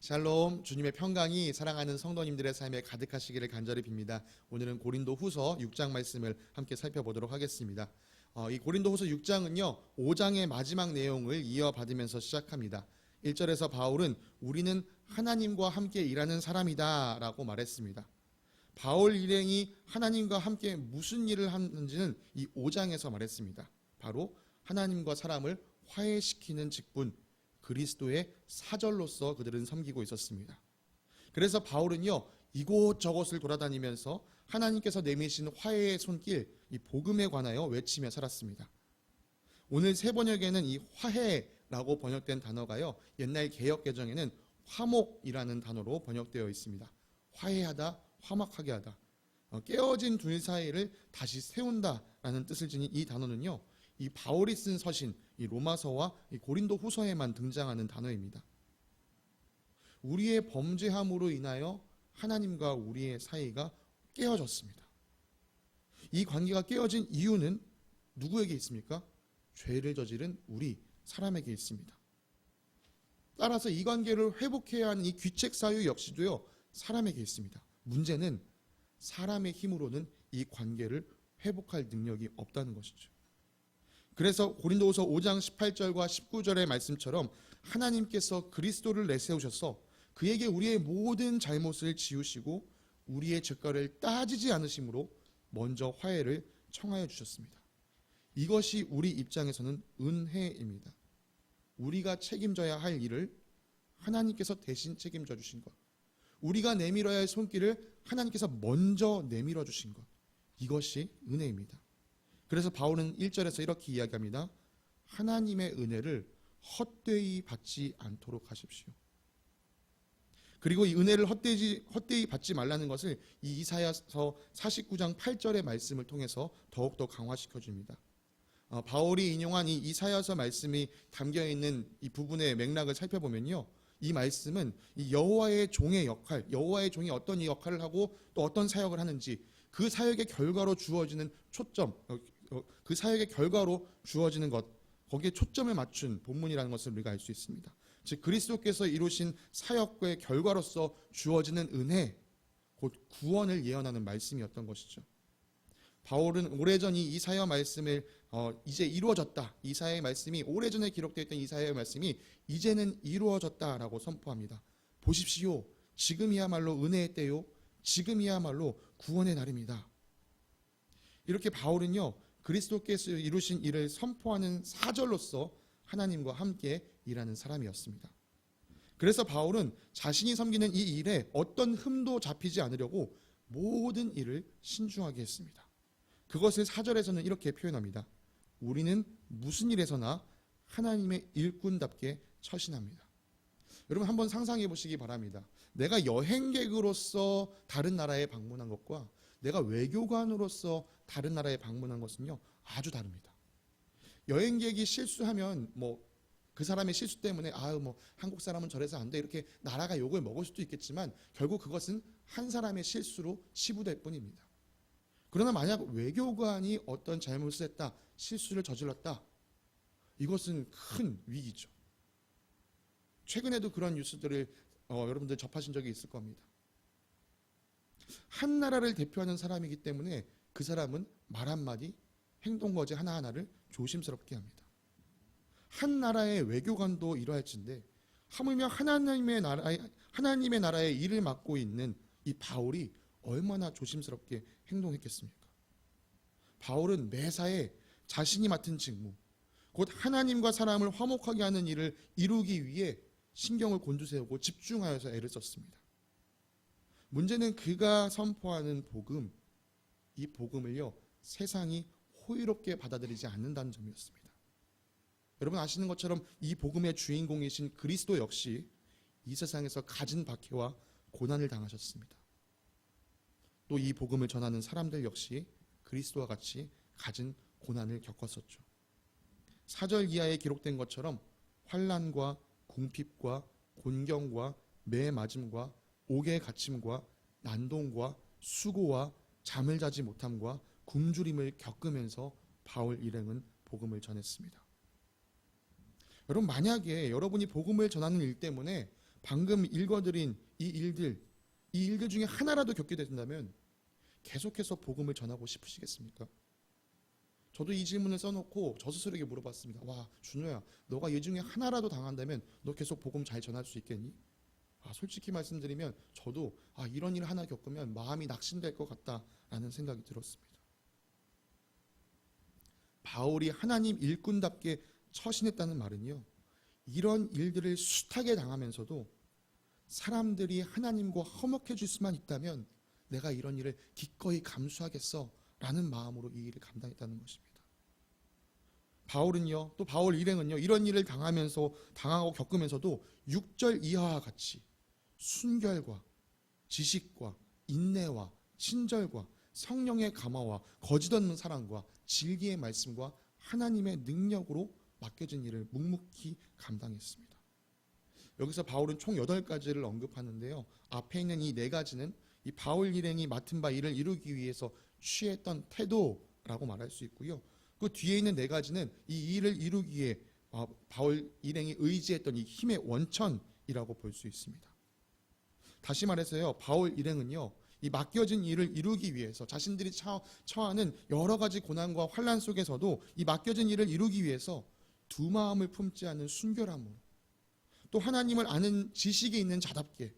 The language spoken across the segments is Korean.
샬롬, 주님의 평강이 사랑하는 성도님들의 삶에 가득하시기를 간절히 빕니다. 오늘은 고린도 후서 6장 말씀을 함께 살펴보도록 하겠습니다. 이 고린도 후서 6장은요 5장의 마지막 내용을 이어받으면서 시작합니다. 1절에서 바울은 우리는 하나님과 함께 일하는 사람이다 라고 말했습니다. 바울 일행이 하나님과 함께 무슨 일을 하는지는 이 5장에서 말했습니다. 바로 하나님과 사람을 화해시키는 직분, 그리스도의 사절로서 그들은 섬기고 있었습니다. 그래서 바울은요 이곳저곳을 돌아다니면서 하나님께서 내미신 화해의 손길, 이 복음에 관하여 외치며 살았습니다. 오늘 새 번역에는 이 화해라고 번역된 단어가요 옛날 개역 개정에는 화목이라는 단어로 번역되어 있습니다. 화해하다, 화목하게 하다, 깨어진 둘 사이를 다시 세운다라는 뜻을 지닌 이 단어는요 이 바울이 쓴 서신, 이 로마서와 이 고린도 후서에만 등장하는 단어입니다. 우리의 범죄함으로 인하여 하나님과 우리의 사이가 깨어졌습니다. 이 관계가 깨어진 이유는 누구에게 있습니까? 죄를 저지른 우리 사람에게 있습니다. 따라서 이 관계를 회복해야 하는 이 귀책 사유 역시도요 사람에게 있습니다. 문제는 사람의 힘으로는 이 관계를 회복할 능력이 없다는 것이죠. 그래서 고린도후서 5장 18절과 19절의 말씀처럼 하나님께서 그리스도를 내세우셔서 그에게 우리의 모든 잘못을 지우시고 우리의 죄가를 따지지 않으심으로 먼저 화해를 청하여 주셨습니다. 이것이 우리 입장에서는 은혜입니다. 우리가 책임져야 할 일을 하나님께서 대신 책임져 주신 것, 우리가 내밀어야 할 손길을 하나님께서 먼저 내밀어 주신 것, 이것이 은혜입니다. 그래서 바울은 1절에서 이렇게 이야기합니다. 하나님의 은혜를 헛되이 받지 않도록 하십시오. 그리고 이 은혜를 헛되이 받지 말라는 것을 이 이사야서 49장 8절의 말씀을 통해서 더욱더 강화시켜 줍니다. 바울이 인용한 이 이사야서 말씀이 담겨있는 이 부분의 맥락을 살펴보면요. 이 말씀은 이 여호와의 종의 역할, 여호와의 종이 어떤 이 역할을 하고 또 어떤 사역을 하는지 그 사역의 결과로 주어지는 초점, 그 사역의 결과로 주어지는 것, 거기에 초점을 맞춘 본문이라는 것을 우리가 알 수 있습니다. 즉 그리스도께서 이루신 사역의 결과로서 주어지는 은혜, 곧 구원을 예언하는 말씀이었던 것이죠. 바울은 오래전 이 이사야 말씀을 이제 이루어졌다, 이사야의 말씀이 오래전에 기록되어 있던 이사야의 말씀이 이제는 이루어졌다라고 선포합니다. 보십시오, 지금이야말로 은혜의 때요, 지금이야말로 구원의 날입니다. 이렇게 바울은요 그리스도께서 이루신 일을 선포하는 사절로서 하나님과 함께 일하는 사람이었습니다. 그래서 바울은 자신이 섬기는 이 일에 어떤 흠도 잡히지 않으려고 모든 일을 신중하게 했습니다. 그것을 사절에서는 이렇게 표현합니다. 우리는 무슨 일에서나 하나님의 일꾼답게 처신합니다. 여러분 한번 상상해 보시기 바랍니다. 내가 여행객으로서 다른 나라에 방문한 것과 내가 외교관으로서 다른 나라에 방문한 것은요 아주 다릅니다. 여행객이 실수하면 그 사람의 실수 때문에 한국 사람은 저래서 안 돼 이렇게 나라가 욕을 먹을 수도 있겠지만 결국 그것은 한 사람의 실수로 치부될 뿐입니다. 그러나 만약 외교관이 어떤 잘못을 했다, 실수를 저질렀다, 이것은 큰 위기죠. 최근에도 그런 뉴스들을 여러분들 접하신 적이 있을 겁니다. 한 나라를 대표하는 사람이기 때문에 그 사람은 말 한마디, 행동거지 하나하나를 조심스럽게 합니다. 한 나라의 외교관도 이러할진데 하물며 하나님의 나라의 일을 맡고 있는 이 바울이 얼마나 조심스럽게 행동했겠습니까? 바울은 매사에 자신이 맡은 직무, 곧 하나님과 사람을 화목하게 하는 일을 이루기 위해 신경을 곤두세우고 집중하여서 애를 썼습니다. 문제는 그가 선포하는 복음, 이 복음을요 세상이 호의롭게 받아들이지 않는다는 점이었습니다. 여러분 아시는 것처럼 이 복음의 주인공이신 그리스도 역시 이 세상에서 갖은 박해와 고난을 당하셨습니다. 또 이 복음을 전하는 사람들 역시 그리스도와 같이 갖은 고난을 겪었었죠. 4절 이하에 기록된 것처럼 환난과 궁핍과 곤경과 매맞음과 옥에 갇힘과 난동과 수고와 잠을 자지 못함과 굶주림을 겪으면서 바울 일행은 복음을 전했습니다. 여러분 만약에 여러분이 복음을 전하는 일 때문에 방금 읽어드린 이 일들 중에 하나라도 겪게 된다면 계속해서 복음을 전하고 싶으시겠습니까? 저도 이 질문을 써놓고 저 스스로에게 물어봤습니다. 와, 준호야, 너가 이 중에 하나라도 당한다면 너 계속 복음 잘 전할 수 있겠니? 솔직히 말씀드리면 저도 이런 일 하나 겪으면 마음이 낙심될 것 같다라는 생각이 들었습니다. 바울이 하나님 일꾼답게 처신했다는 말은요, 이런 일들을 숱하게 당하면서도 사람들이 하나님과 화목해질 수만 있다면 내가 이런 일을 기꺼이 감수하겠어 라는 마음으로 이 일을 감당했다는 것입니다. 바울은요, 또 바울 일행은요, 이런 일을 당하고 겪으면서도 6절 이하와 같이 순결과 지식과 인내와 친절과 성령의 감화와 거짓 없는 사랑과 진리의 말씀과 하나님의 능력으로 맡겨진 일을 묵묵히 감당했습니다. 여기서 바울은 총 8가지를 언급하는데요. 앞에 있는 이 4가지는 이 바울 일행이 맡은 바 일을 이루기 위해서 취했던 태도라고 말할 수 있고요. 그 뒤에 있는 4가지는 이 일을 이루기에 바울 일행이 의지했던 이 힘의 원천이라고 볼 수 있습니다. 다시 말해서요, 바울 일행은요, 이 맡겨진 일을 이루기 위해서 자신들이 처하는 여러 가지 고난과 환난 속에서도 이 맡겨진 일을 이루기 위해서 두 마음을 품지 않는 순결함으로, 또 하나님을 아는 지식이 있는 자답게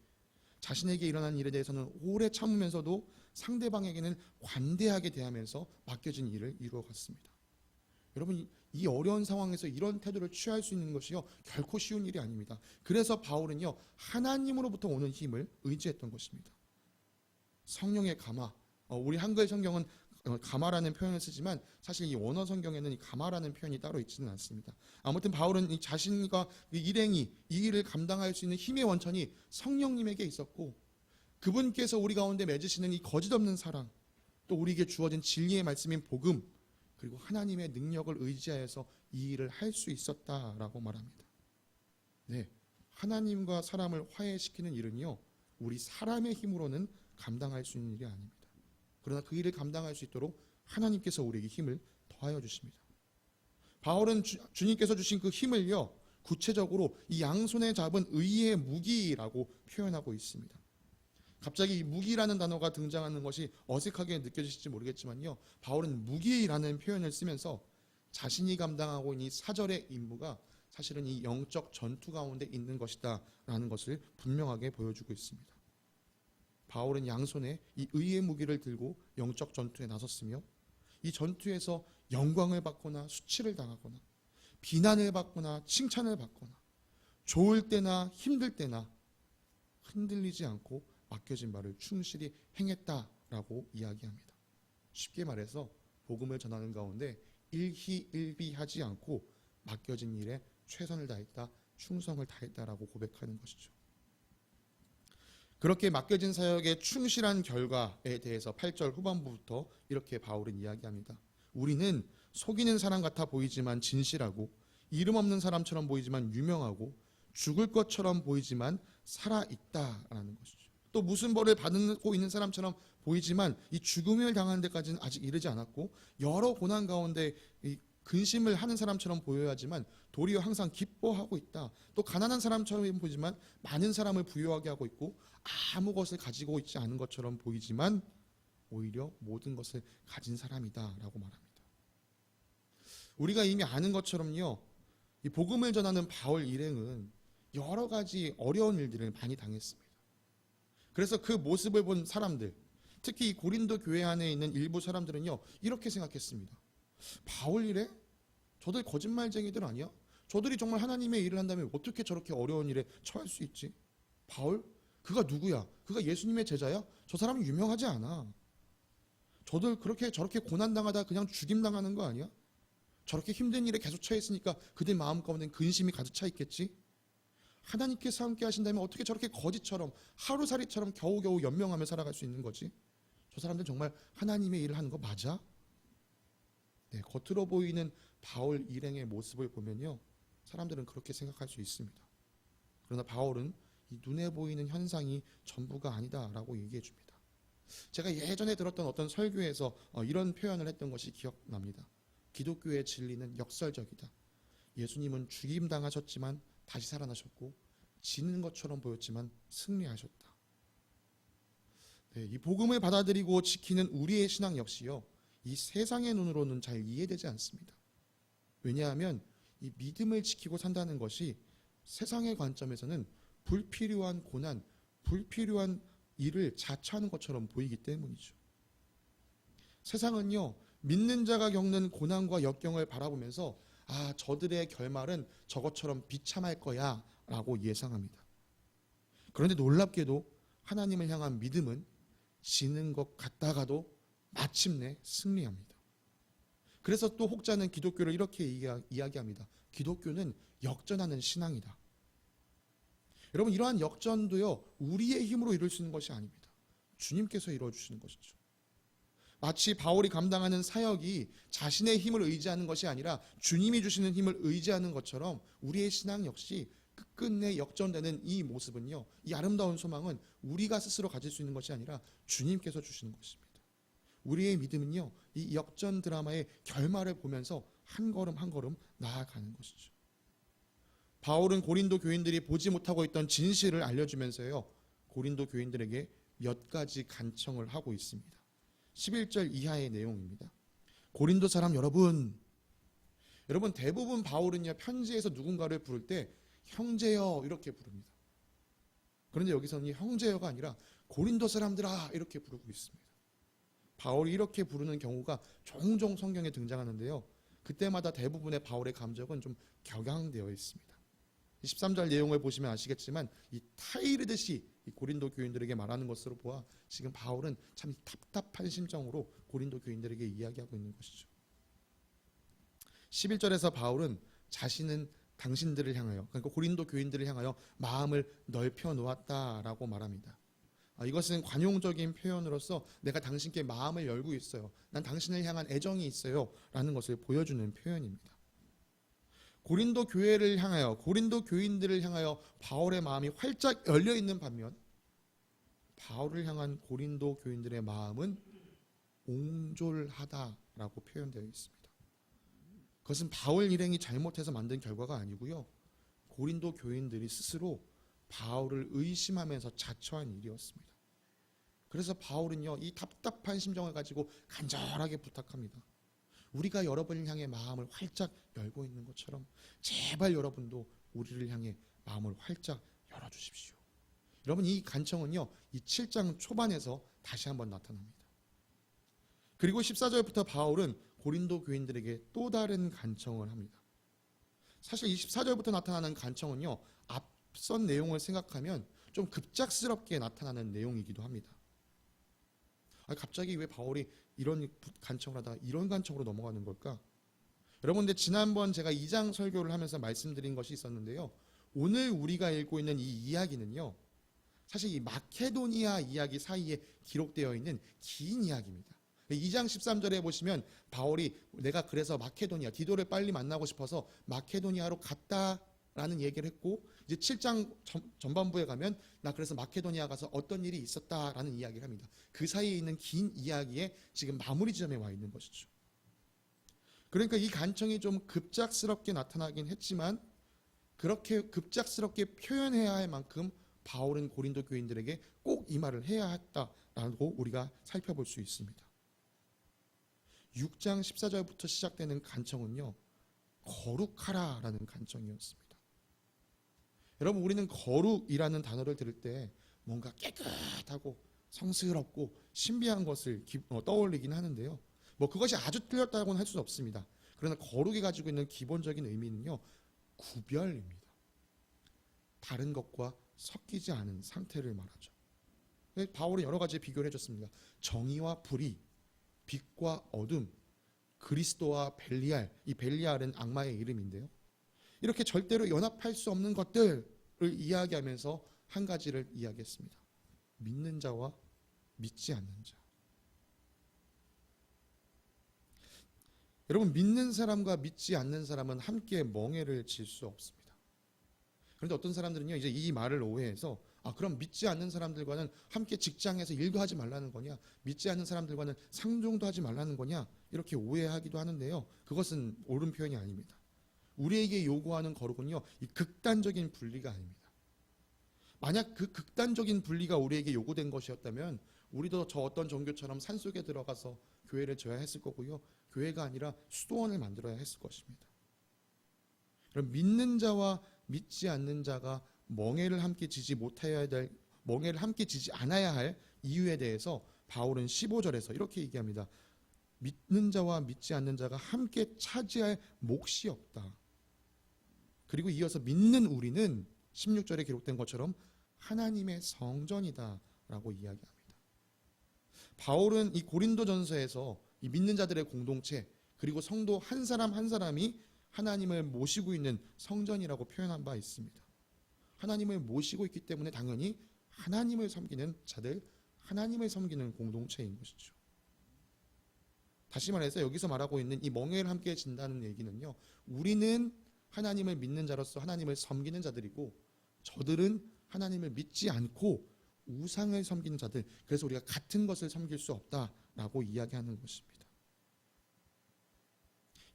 자신에게 일어난 일에 대해서는 오래 참으면서도 상대방에게는 관대하게 대하면서 맡겨진 일을 이루어갔습니다. 여러분, 이 어려운 상황에서 이런 태도를 취할 수 있는 것이요, 결코 쉬운 일이 아닙니다. 그래서 바울은요, 하나님으로부터 오는 힘을 의지했던 것입니다. 성령의 감화, 우리 한글 성경은 감화라는 표현을 쓰지만 사실 이 원어 성경에는 이 감화라는 표현이 따로 있지는 않습니다. 아무튼 바울은 이 자신과 이 일행이 이 일을 감당할 수 있는 힘의 원천이 성령님에게 있었고, 그분께서 우리 가운데 맺으시는 이 거짓 없는 사랑, 또 우리에게 주어진 진리의 말씀인 복음, 그리고 하나님의 능력을 의지하여서 이 일을 할 수 있었다라고 말합니다. 네, 하나님과 사람을 화해시키는 일은요, 우리 사람의 힘으로는 감당할 수 있는 일이 아닙니다. 그러나 그 일을 감당할 수 있도록 하나님께서 우리에게 힘을 더하여 주십니다. 바울은 주님께서 주신 그 힘을요, 구체적으로 이 양손에 잡은 의의 무기라고 표현하고 있습니다. 갑자기 이 무기라는 단어가 등장하는 것이 어색하게 느껴지실지 모르겠지만요, 바울은 무기라는 표현을 쓰면서 자신이 감당하고 있는 이 사절의 임무가 사실은 이 영적 전투 가운데 있는 것이다 라는 것을 분명하게 보여주고 있습니다. 바울은 양손에 이 의의 무기를 들고 영적 전투에 나섰으며, 이 전투에서 영광을 받거나 수치를 당하거나 비난을 받거나 칭찬을 받거나 좋을 때나 힘들 때나 흔들리지 않고 맡겨진 바를 충실히 행했다라고 이야기합니다. 쉽게 말해서 복음을 전하는 가운데 일희일비하지 않고 맡겨진 일에 최선을 다했다, 충성을 다했다라고 고백하는 것이죠. 그렇게 맡겨진 사역에 충실한 결과에 대해서 8절 후반부부터 이렇게 바울은 이야기합니다. 우리는 속이는 사람 같아 보이지만 진실하고, 이름 없는 사람처럼 보이지만 유명하고, 죽을 것처럼 보이지만 살아있다라는 것이죠. 또 무슨 벌을 받고 있는 사람처럼 보이지만 이 죽음을 당하는 데까지는 아직 이르지 않았고, 여러 고난 가운데 이 근심을 하는 사람처럼 보여야지만 도리어 항상 기뻐하고 있다. 또 가난한 사람처럼 보이지만 많은 사람을 부유하게 하고 있고, 아무 것을 가지고 있지 않은 것처럼 보이지만 오히려 모든 것을 가진 사람이다 라고 말합니다. 우리가 이미 아는 것처럼요, 이 복음을 전하는 바울 일행은 여러 가지 어려운 일들을 많이 당했습니다. 그래서 그 모습을 본 사람들, 특히 이 고린도 교회 안에 있는 일부 사람들은요, 이렇게 생각했습니다. 바울 일에? 저들 거짓말쟁이들 아니야? 저들이 정말 하나님의 일을 한다면 어떻게 저렇게 어려운 일에 처할 수 있지? 바울? 그가 누구야? 그가 예수님의 제자야? 저 사람은 유명하지 않아. 저들 그렇게 저렇게 고난당하다 그냥 죽임당하는 거 아니야? 저렇게 힘든 일에 계속 처해 있으니까 그들 마음 가운데 근심이 가득 차 있겠지? 하나님께서 함께 하신다면 어떻게 저렇게 거짓처럼 하루살이처럼 겨우겨우 연명하며 살아갈 수 있는 거지? 저 사람들 정말 하나님의 일을 하는 거 맞아? 네, 겉으로 보이는 바울 일행의 모습을 보면요, 사람들은 그렇게 생각할 수 있습니다. 그러나 바울은 이 눈에 보이는 현상이 전부가 아니다라고 얘기해 줍니다. 제가 예전에 들었던 어떤 설교에서 이런 표현을 했던 것이 기억납니다. 기독교의 진리는 역설적이다. 예수님은 죽임당하셨지만 다시 살아나셨고, 지는 것처럼 보였지만 승리하셨다. 네, 이 복음을 받아들이고 지키는 우리의 신앙 역시요, 이 세상의 눈으로는 잘 이해되지 않습니다. 왜냐하면 이 믿음을 지키고 산다는 것이 세상의 관점에서는 불필요한 고난, 불필요한 일을 자처하는 것처럼 보이기 때문이죠. 세상은요, 믿는 자가 겪는 고난과 역경을 바라보면서 저들의 결말은 저것처럼 비참할 거야 라고 예상합니다. 그런데 놀랍게도 하나님을 향한 믿음은 지는 것 같다가도 마침내 승리합니다. 그래서 또 혹자는 기독교를 이렇게 이야기합니다. 기독교는 역전하는 신앙이다. 여러분, 이러한 역전도요, 우리의 힘으로 이룰 수 있는 것이 아닙니다. 주님께서 이루어주시는 것이죠. 마치 바울이 감당하는 사역이 자신의 힘을 의지하는 것이 아니라 주님이 주시는 힘을 의지하는 것처럼 우리의 신앙 역시 끝끝내 역전되는 이 모습은요, 이 아름다운 소망은 우리가 스스로 가질 수 있는 것이 아니라 주님께서 주시는 것입니다. 우리의 믿음은요, 이 역전 드라마의 결말을 보면서 한 걸음 한 걸음 나아가는 것이죠. 바울은 고린도 교인들이 보지 못하고 있던 진실을 알려주면서요, 고린도 교인들에게 몇 가지 간청을 하고 있습니다. 11절 이하의 내용입니다. 고린도 사람 여러분, 대부분 바울은요, 편지에서 누군가를 부를 때 형제여 이렇게 부릅니다. 그런데 여기서는 형제여가 아니라 고린도 사람들아 이렇게 부르고 있습니다. 바울이 이렇게 부르는 경우가 종종 성경에 등장하는데요, 그때마다 대부분의 바울의 감정은 좀 격양되어 있습니다. 13절 내용을 보시면 아시겠지만 이 타이르듯이 이 고린도 교인들에게 말하는 것으로 보아 지금 바울은 참 답답한 심정으로 고린도 교인들에게 이야기하고 있는 것이죠. 11절에서 바울은 자신은 당신들을 향하여, 그러니까 고린도 교인들을 향하여 마음을 넓혀 놓았다라고 말합니다. 이것은 관용적인 표현으로서 내가 당신께 마음을 열고 있어요, 난 당신을 향한 애정이 있어요 라는 것을 보여주는 표현입니다. 고린도 교회를 향하여, 고린도 교인들을 향하여 바울의 마음이 활짝 열려있는 반면 바울을 향한 고린도 교인들의 마음은 옹졸하다라고 표현되어 있습니다. 그것은 바울 일행이 잘못해서 만든 결과가 아니고요, 고린도 교인들이 스스로 바울을 의심하면서 자처한 일이었습니다. 그래서 바울은요, 이 답답한 심정을 가지고 간절하게 부탁합니다. 우리가 여러분을 향해 마음을 활짝 열고 있는 것처럼 제발 여러분도 우리를 향해 마음을 활짝 열어주십시오. 여러분, 이 간청은요, 이 7장 초반에서 다시 한번 나타납니다. 그리고 14절부터 바울은 고린도 교인들에게 또 다른 간청을 합니다. 사실 24절부터 나타나는 간청은요, 앞선 내용을 생각하면 좀 급작스럽게 나타나는 내용이기도 합니다. 갑자기 왜 바울이 이런 간청을 하다가 이런 간청으로 넘어가는 걸까? 여러분, 근데 지난번 제가 2장 설교를 하면서 말씀드린 것이 있었는데요, 오늘 우리가 읽고 있는 이 이야기는요, 사실 이 마케도니아 이야기 사이에 기록되어 있는 긴 이야기입니다. 2장 13절에 보시면 바울이 내가 그래서 마케도니아, 디도를 빨리 만나고 싶어서 마케도니아로 갔다라는 얘기를 했고, 이제 7장 전반부에 가면 나 그래서 마케도니아 가서 어떤 일이 있었다라는 이야기를 합니다. 그 사이에 있는 긴 이야기에 지금 마무리 지점에 와 있는 것이죠. 그러니까 이 간청이 좀 급작스럽게 나타나긴 했지만 그렇게 급작스럽게 표현해야 할 만큼 바울은 고린도 교인들에게 꼭 이 말을 해야 했다라고 우리가 살펴볼 수 있습니다. 6장 14절부터 시작되는 간청은요, 거룩하라라는 간청이었습니다. 여러분, 우리는 거룩이라는 단어를 들을 때 뭔가 깨끗하고 성스럽고 신비한 것을 떠올리긴 하는데요, 그것이 아주 틀렸다고는 할 수는 없습니다. 그러나 거룩이 가지고 있는 기본적인 의미는요, 구별입니다. 다른 것과 섞이지 않은 상태를 말하죠. 바울은 여러 가지 비교를 해줬습니다. 정의와 불의, 빛과 어둠, 그리스도와 벨리알, 이 벨리알은 악마의 이름인데요, 이렇게 절대로 연합할 수 없는 것들을 이야기하면서 한 가지를 이야기했습니다. 믿는 자와 믿지 않는 자. 여러분, 믿는 사람과 믿지 않는 사람은 함께 멍에를 질 수 없습니다. 그런데 어떤 사람들은요, 이제 이 말을 오해해서 그럼 믿지 않는 사람들과는 함께 직장에서 일도 하지 말라는 거냐, 믿지 않는 사람들과는 상종도 하지 말라는 거냐, 이렇게 오해하기도 하는데요, 그것은 옳은 표현이 아닙니다. 우리에게 요구하는 거룩은요, 이 극단적인 분리가 아닙니다. 만약 그 극단적인 분리가 우리에게 요구된 것이었다면 우리도 저 어떤 종교처럼 산속에 들어가서 교회를 져야 했을 거고요. 교회가 아니라 수도원을 만들어야 했을 것입니다. 그럼 믿는 자와 믿지 않는 자가 멍에를 함께 지지 못해야 될, 멍에를 함께 지지 않아야 할 이유에 대해서 바울은 15절에서 이렇게 얘기합니다. 믿는 자와 믿지 않는 자가 함께 차지할 몫이 없다. 그리고 이어서 믿는 우리는 16절에 기록된 것처럼 하나님의 성전이다 라고 이야기합니다. 바울은 이 고린도전서에서 이 믿는 자들의 공동체 그리고 성도 한 사람 한 사람이 하나님을 모시고 있는 성전이라고 표현한 바 있습니다. 하나님을 모시고 있기 때문에 당연히 하나님을 섬기는 자들, 하나님을 섬기는 공동체인 것이죠. 다시 말해서 여기서 말하고 있는 이 멍에를 함께 진다는 얘기는요, 우리는 하나님을 믿는 자로서 하나님을 섬기는 자들이고 저들은 하나님을 믿지 않고 우상을 섬기는 자들, 그래서 우리가 같은 것을 섬길 수 없다라고 이야기하는 것입니다.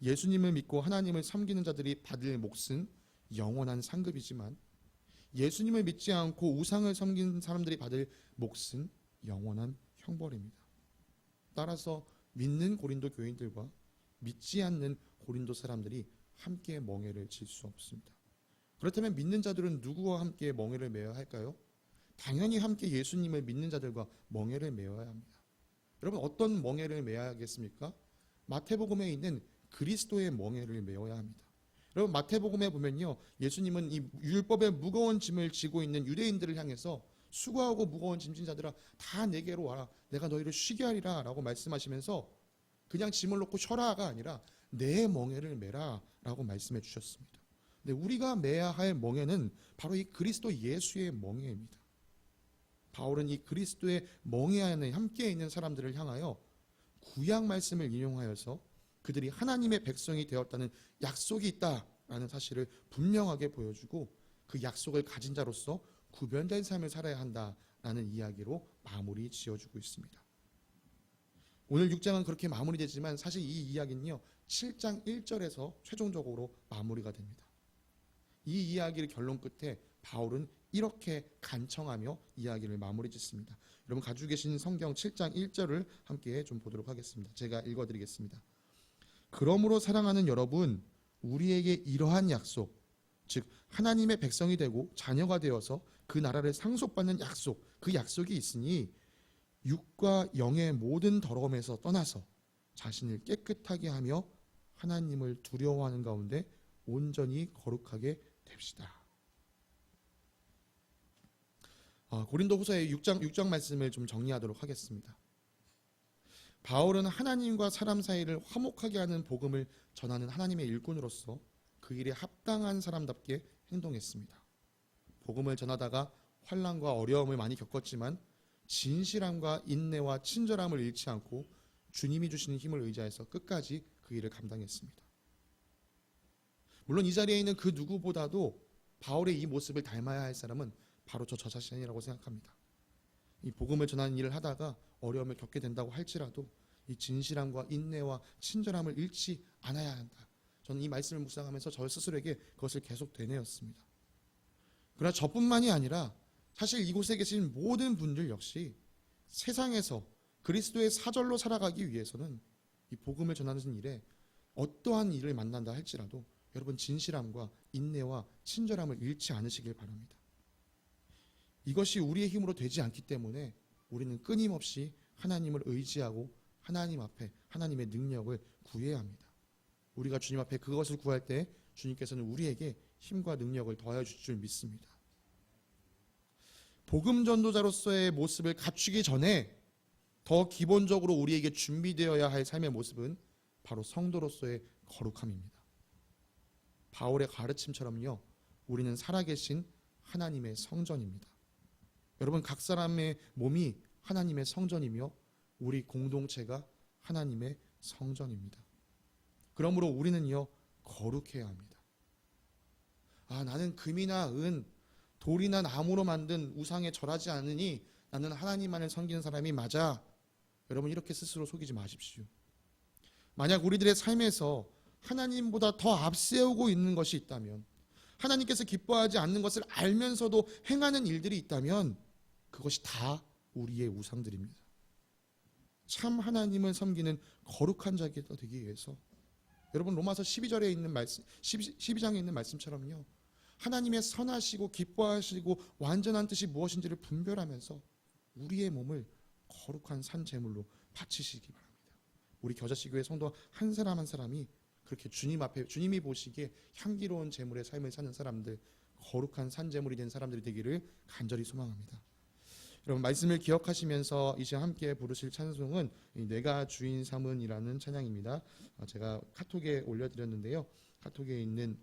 예수님을 믿고 하나님을 섬기는 자들이 받을 몫은 영원한 상급이지만 예수님을 믿지 않고 우상을 섬기는 사람들이 받을 몫은 영원한 형벌입니다. 따라서 믿는 고린도 교인들과 믿지 않는 고린도 사람들이 함께 멍에를 질 수 없습니다. 그렇다면 믿는 자들은 누구와 함께 멍에를 메어야 할까요? 당연히 함께 예수님을 믿는 자들과 멍에를 메어야 합니다. 여러분 어떤 멍에를 메어야겠습니까? 마태복음에 있는 그리스도의 멍에를 메어야 합니다. 여러분 마태복음에 보면요, 예수님은 이 율법의 무거운 짐을 지고 있는 유대인들을 향해서 수고하고 무거운 짐진 자들아 다 내게로 와라, 내가 너희를 쉬게 하리라 라고 말씀하시면서 그냥 짐을 놓고 쉬어라가 아니라 내 멍에를 메라 라고 말씀해 주셨습니다. 근데 우리가 메야 할 멍에는 바로 이 그리스도 예수의 멍에입니다. 바울은 이 그리스도의 멍에 안에 함께 있는 사람들을 향하여 구약 말씀을 인용하여서 그들이 하나님의 백성이 되었다는 약속이 있다라는 사실을 분명하게 보여주고 그 약속을 가진 자로서 구별된 삶을 살아야 한다라는 이야기로 마무리 지어주고 있습니다. 오늘 6장은 그렇게 마무리되지만 사실 이 이야기는요 7장 1절에서 최종적으로 마무리가 됩니다. 이 이야기를 결론 끝에 바울은 이렇게 간청하며 이야기를 마무리 짓습니다. 여러분 가지고 계신 성경 7장 1절을 함께 좀 보도록 하겠습니다. 제가 읽어드리겠습니다. 그러므로 사랑하는 여러분, 우리에게 이러한 약속, 즉 하나님의 백성이 되고 자녀가 되어서 그 나라를 상속받는 약속, 그 약속이 있으니 육과 영의 모든 더러움에서 떠나서 자신을 깨끗하게 하며 하나님을 두려워하는 가운데 온전히 거룩하게 됩시다. 고린도후서의 6장 말씀을 좀 정리하도록 하겠습니다. 바울은 하나님과 사람 사이를 화목하게 하는 복음을 전하는 하나님의 일꾼으로서 그 일에 합당한 사람답게 행동했습니다. 복음을 전하다가 환난과 어려움을 많이 겪었지만 진실함과 인내와 친절함을 잃지 않고 주님이 주시는 힘을 의지해서 끝까지 그 일을 감당했습니다. 물론 이 자리에 있는 그 누구보다도 바울의 이 모습을 닮아야 할 사람은 바로 저 자신이라고 생각합니다. 이 복음을 전하는 일을 하다가 어려움을 겪게 된다고 할지라도 이 진실함과 인내와 친절함을 잃지 않아야 한다. 저는 이 말씀을 묵상하면서 저 스스로에게 그것을 계속 되뇌었습니다. 그러나 저뿐만이 아니라 사실 이곳에 계신 모든 분들 역시 세상에서 그리스도의 사절로 살아가기 위해서는 이 복음을 전하는 일에 어떠한 일을 만난다 할지라도 여러분 진실함과 인내와 친절함을 잃지 않으시길 바랍니다. 이것이 우리의 힘으로 되지 않기 때문에 우리는 끊임없이 하나님을 의지하고 하나님 앞에 하나님의 능력을 구해야 합니다. 우리가 주님 앞에 그것을 구할 때 주님께서는 우리에게 힘과 능력을 더해 주실 줄 믿습니다. 복음 전도자로서의 모습을 갖추기 전에 더 기본적으로 우리에게 준비되어야 할 삶의 모습은 바로 성도로서의 거룩함입니다. 바울의 가르침처럼요, 우리는 살아계신 하나님의 성전입니다. 여러분 각 사람의 몸이 하나님의 성전이며 우리 공동체가 하나님의 성전입니다. 그러므로 우리는요 거룩해야 합니다. 나는 금이나 은, 돌이나 나무로 만든 우상에 절하지 않으니 나는 하나님만을 섬기는 사람이 맞아. 여러분 이렇게 스스로 속이지 마십시오. 만약 우리들의 삶에서 하나님보다 더 앞세우고 있는 것이 있다면, 하나님께서 기뻐하지 않는 것을 알면서도 행하는 일들이 있다면 그것이 다 우리의 우상들입니다. 참 하나님을 섬기는 거룩한 자가 되기 위해서 여러분 로마서 12절에 있는 말씀 12장에 있는 말씀처럼요. 하나님의 선하시고 기뻐하시고 완전한 뜻이 무엇인지를 분별하면서 우리의 몸을 거룩한 산 제물로 바치시기 바랍니다. 우리 겨자씨 교회 성도 한 사람 한 사람이 그렇게 주님 앞에 주님이 보시기에 향기로운 제물의 삶을 사는 사람들, 거룩한 산 제물이 된 사람들이 되기를 간절히 소망합니다. 여러분 말씀을 기억하시면서 이 시간 함께 부르실 찬송은 내가 주인 삼은이라는 찬양입니다. 제가 카톡에 올려드렸는데요. 카톡에 있는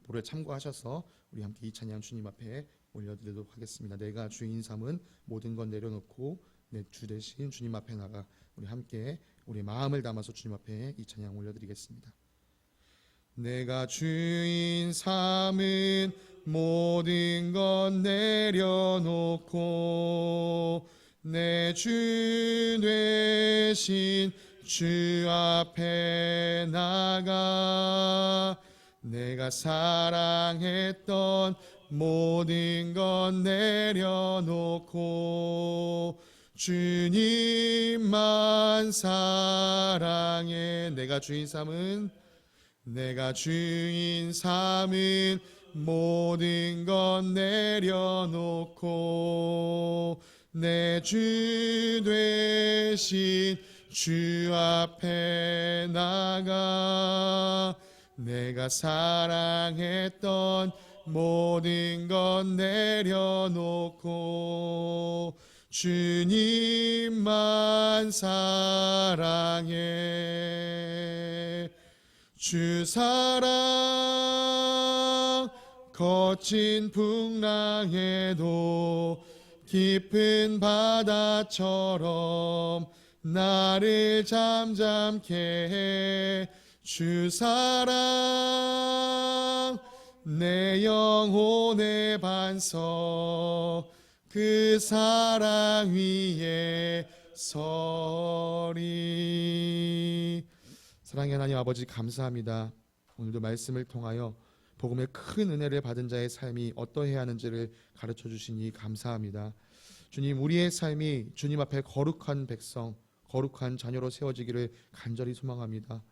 보를 참고하셔서 우리 함께 이 찬양 주님 앞에 올려드리도록 하겠습니다. 내가 주인 삼은 모든 건 내려놓고 내 주 대신 주님 앞에 나가 우리 함께 우리 마음을 담아서 주님 앞에 이 찬양 올려드리겠습니다. 내가 주인 삼은 모든 건 내려놓고 내 주 되신 주 앞에 나가 내가 사랑했던 모든 건 내려놓고 주님만 사랑해. 내가 주인 삼은 모든 건 내려놓고 내 주 되신 주 앞에 나가 내가 사랑했던 모든 건 내려놓고 주님만 사랑해. 주 사랑 거친 풍랑에도 깊은 바다처럼 나를 잠잠케 해. 주 사랑 내 영혼의 반석 그 사랑 위에 서리. 사랑의 하나님 아버지 감사합니다. 오늘도 말씀을 통하여 복음의 큰 은혜를 받은 자의 삶이 어떠해야 하는지를 가르쳐 주시니 감사합니다. 주님, 우리의 삶이 주님 앞에 거룩한 백성, 거룩한 자녀로 세워지기를 간절히 소망합니다.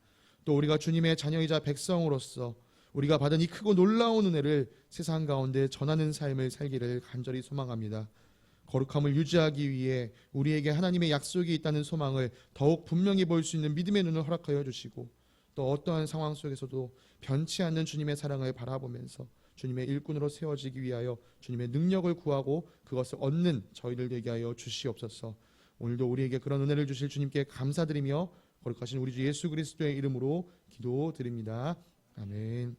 또 우리가 주님의 자녀이자 백성으로서 우리가 받은 이 크고 놀라운 은혜를 세상 가운데 전하는 삶을 살기를 간절히 소망합니다. 거룩함을 유지하기 위해 우리에게 하나님의 약속이 있다는 소망을 더욱 분명히 볼 수 있는 믿음의 눈을 허락하여 주시고 또 어떠한 상황 속에서도 변치 않는 주님의 사랑을 바라보면서 주님의 일꾼으로 세워지기 위하여 주님의 능력을 구하고 그것을 얻는 저희들 되게 하여 주시옵소서. 오늘도 우리에게 그런 은혜를 주실 주님께 감사드리며 거룩하신 우리 주 예수 그리스도의 이름으로 기도드립니다. 아멘.